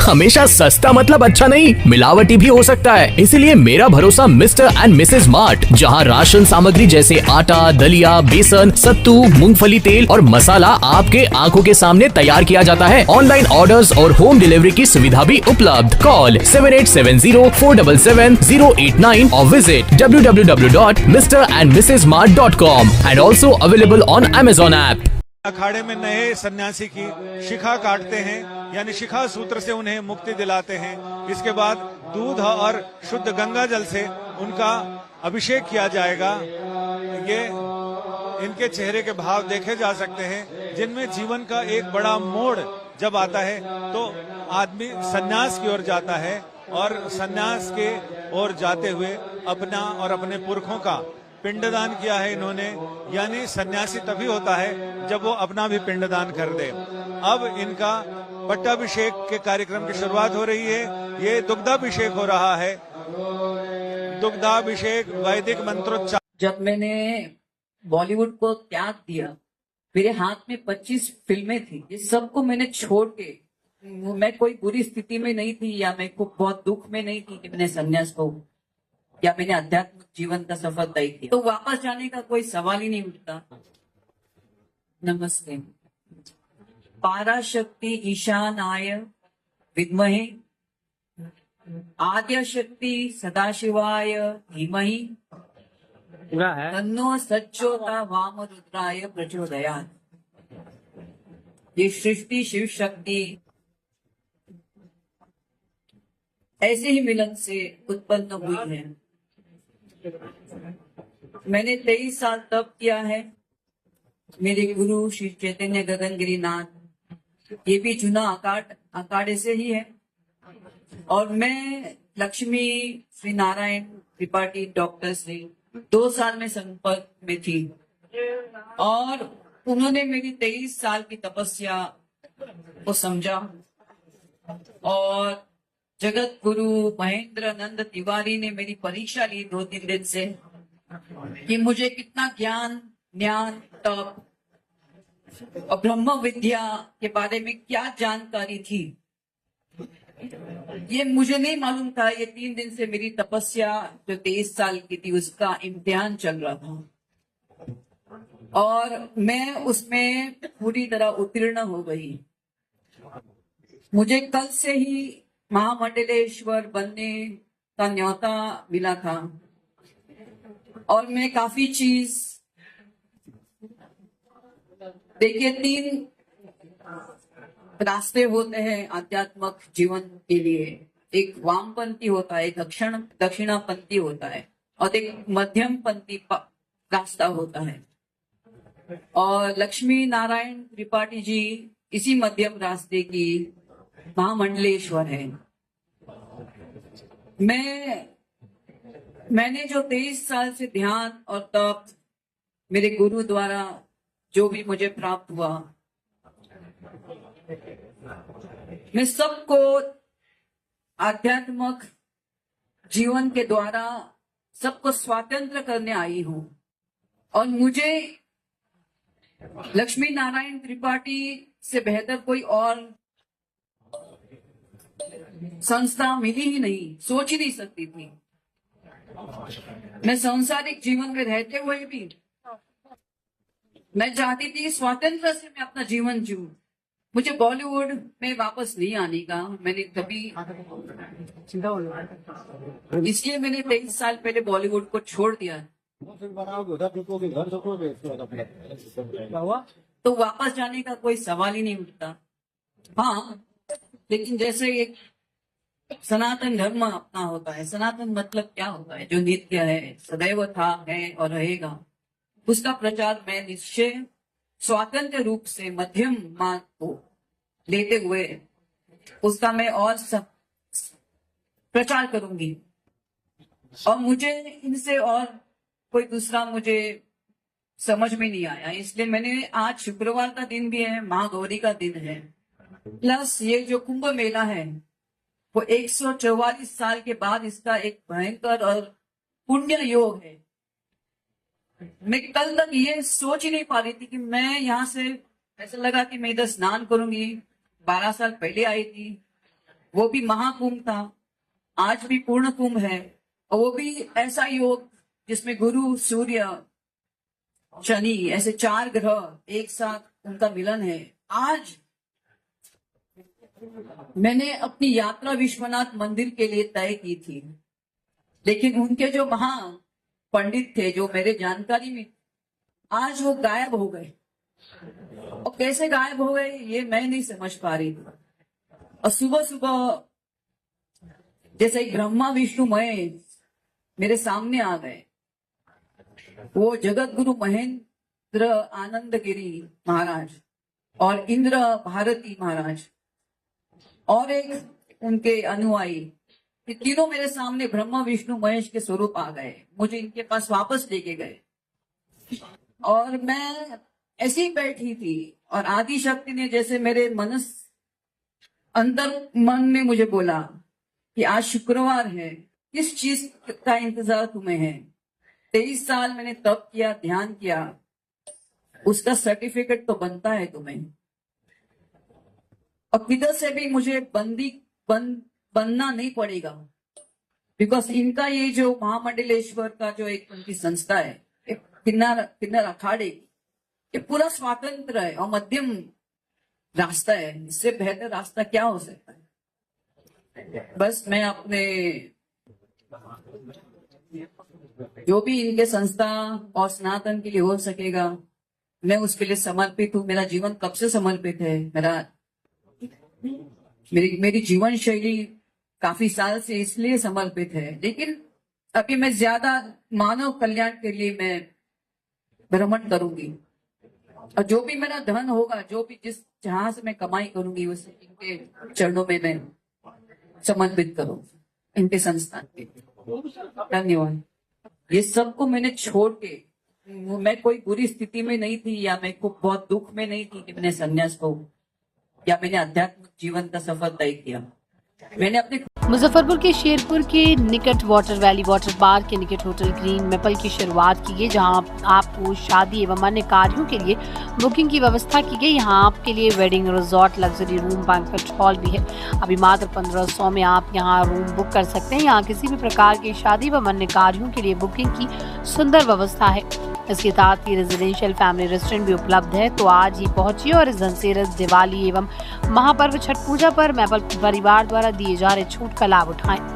हमेशा सस्ता मतलब अच्छा नहीं, मिलावटी भी हो सकता है। इसीलिए मेरा भरोसा मिस्टर एंड मिसेज मार्ट, जहां राशन सामग्री जैसे आटा, दलिया, बेसन, सत्तू, मूंगफली तेल और मसाला आपके आंखों के सामने तैयार किया जाता है। ऑनलाइन ऑर्डर्स और होम डिलीवरी की सुविधा भी उपलब्ध। कॉल 7870477089 और visit www.mrandmrsmart.com and also available on Amazon app। अखाड़े में नए सन्यासी की शिखा काटते हैं, यानी शिखा सूत्र से उन्हें मुक्ति दिलाते हैं। इसके बाद दूध और शुद्ध गंगा जल से उनका अभिषेक किया जाएगा। ये इनके चेहरे के भाव देखे जा सकते हैं, जिनमें जीवन का एक बड़ा मोड़ जब आता है तो आदमी सन्यास की ओर जाता है, और सन्यास के ओर जाते हुए अपना और अपने पुरखों का पिंडदान किया है इन्होंने। यानी सन्यासी तभी होता है जब वो अपना भी पिंडदान कर दे। अब इनका पट्टाभिषेक के कार्यक्रम की शुरुआत हो रही है। ये दुग्धाभिषेक हो रहा है। दुग्धाभिषेक वैदिक मंत्रोच्चार। जब मैंने बॉलीवुड को त्याग दिया, मेरे हाथ में 25 फिल्में थी। ये सबको मैंने छोड़ के, मैं कोई बुरी स्थिति में नहीं थी या मैं को बहुत दुख में नहीं थी कि मैंने संन्यास को या मैंने आध्यात्मिक जीवन का सफर तय किया, तो वापस जाने का कोई सवाल ही नहीं उठता। नमस्ते। पाराशक्ति ईशानाय विद्महे आद्य शक्ति सदाशिवाय धीमहि तन्नो सच्चोता वाम रुद्राय प्रचोदयात्। ये सृष्टि शिव शक्ति ऐसे ही मिलन से उत्पन्न हुई है। मैंने 23 साल तप किया है। मेरे गुरु श्री चैतन्य गगनगिरी नाथ, ये भी चुना अखाड़े से ही है। और मैं लक्ष्मी श्री नारायण त्रिपाठी डॉक्टर से 2 साल में संपर्क में थी, और उन्होंने मेरी 23 साल की तपस्या को समझा। और जगत गुरु महेंद्र नंद तिवारी ने मेरी परीक्षा ली 2-3 दिन से कि मुझे कितना ज्ञान तप और ब्रह्म विद्या के बारे में क्या जानकारी थी, ये मुझे नहीं मालूम था। ये 3 दिन से मेरी तपस्या जो 23 साल की थी, उसका इम्तिहान चल रहा था, और मैं उसमें पूरी तरह उत्तीर्ण हो गई। मुझे कल से ही महामंडलेश्वर बनने का न्योता मिला था, और मैं काफी चीज देखिए, 3 रास्ते होते हैं आध्यात्मिक जीवन के लिए। एक वामपंथी होता है, एक दक्षिणापंथी होता है, और एक मध्यमपंथी रास्ता होता है। और लक्ष्मी नारायण त्रिपाठी जी इसी मध्यम रास्ते की महामंडलेश्वर है। मैंने जो 23 साल से ध्यान और तप मेरे गुरु द्वारा जो भी मुझे प्राप्त हुआ, मैं सबको आध्यात्मिक जीवन के द्वारा सबको स्वतंत्र करने आई हूं। और मुझे लक्ष्मी नारायण त्रिपाठी से बेहतर कोई और संस्था मिली ही नहीं, सोच ही नहीं सकती थी। मैं सांसारिक जीवन में रहते हुए भी मैं चाहती थी स्वतंत्र से मैं अपना जीवन जीऊं। मुझे बॉलीवुड में वापस नहीं आने का, मैंने कभी, इसलिए मैंने 23 साल पहले बॉलीवुड को छोड़ दिया। तो वापस जाने का कोई सवाल ही नहीं उठता। हाँ, लेकिन जैसे एक सनातन धर्म अपना होता है, सनातन मतलब क्या होता है? जो नित्य है, सदैव था, है और रहेगा, उसका प्रचार मैं निश्चय स्वतंत्र रूप से मध्यम मार्ग को लेते हुए उसका मैं और प्रचार करूंगी। और मुझे इनसे और कोई दूसरा मुझे समझ में नहीं आया, इसलिए मैंने, आज शुक्रवार का दिन भी है, महागौरी का दिन है, प्लस ये जो कुंभ मेला है वो 144 साल के बाद इसका एक भयंकर और पुण्य योग है। मैं कल तक ये सोच ही नहीं पा रही थी कि मैं यहाँ से, ऐसा लगा कि मैं इधर स्नान करूंगी। 12 साल पहले आई थी, वो भी महाकुंभ था, आज भी पूर्ण कुंभ है, और वो भी ऐसा योग जिसमें गुरु, सूर्य, शनि ऐसे 4 ग्रह एक साथ उनका मिलन है। आज मैंने अपनी यात्रा विश्वनाथ मंदिर के लिए तय की थी, लेकिन उनके जो महा पंडित थे जो मेरे जानकारी में, आज वो गायब हो गए। और कैसे गायब हो गए ये मैं नहीं समझ पा रही थी। और सुबह सुबह जैसे ब्रह्मा विष्णु महेश मेरे सामने आ गए, वो जगत गुरु महेंद्र आनंद गिरी महाराज और इंद्र भारती महाराज और एक उनके अनुयायी, ये तीनों मेरे सामने ब्रह्मा विष्णु महेश के स्वरूप आ गए। मुझे इनके पास वापस लेके गए और मैं ऐसी ही बैठी थी और आदि शक्ति ने जैसे मेरे अंदर मन में मुझे बोला कि आज शुक्रवार है, किस चीज का इंतजार तुम्हें है? 23 साल मैंने तप किया, ध्यान किया, उसका सर्टिफिकेट तो बनता है तुम्हें। और किधर से भी मुझे बनना नहीं पड़ेगा, बिकॉज इनका ये जो महामंडलेश्वर का जो एक उनकी संस्था है, एक किन्नर अखाड़े की, ये पूरा स्वातंत्र है और मध्यम रास्ता है। इससे बेहतर रास्ता क्या हो सकता है? बस मैं अपने जो भी इनके संस्था और सनातन के लिए हो सकेगा मैं उसके लिए समर्पित हूँ। मेरा जीवन कब से समर्पित है। मेरी जीवन शैली काफी साल से इसलिए समर्पित है, लेकिन अभी मैं ज्यादा मानव कल्याण के लिए मैं भ्रमण करूंगी और जो भी मेरा धन होगा, जो भी जहां से मैं कमाई करूंगी उसे इनके चरणों में मैं समर्पित करूं, इनके संस्थान के। धन्यवाद। ये सबको मैंने छोड़ के, मैं कोई बुरी स्थिति में नहीं थी या मैं को बहुत दुख में नहीं थी कि मैंने संन्यास को या मैंने आध्यात्मिक जीवन का सफर तय किया। मैंने अपने मुजफ्फरपुर के शेरपुर के निकट वाटर वैली वाटर पार्क के निकट होटल ग्रीन मेपल की शुरुआत की गई, जहां आपको शादी एवं अन्य कार्यों के लिए बुकिंग की व्यवस्था की गई। यहां आपके लिए wedding resort, luxury room, banquet hall भी है। अभी मात्र 1500 में आप यहां रूम बुक कर सकते हैं। यहां किसी भी प्रकार की शादी एवं अन्य कार्यों के लिए बुकिंग की सुंदर व्यवस्था है। इसके साथ ही रेजिडेंशियल फैमिली रेस्टोरेंट भी उपलब्ध है। तो आज ही पहुंचिए और इस धनतेरस, दिवाली एवं महापर्व छठ पूजा पर मेपल परिवार द्वारा दिए जा रहे छूट का लाभ उठाएं।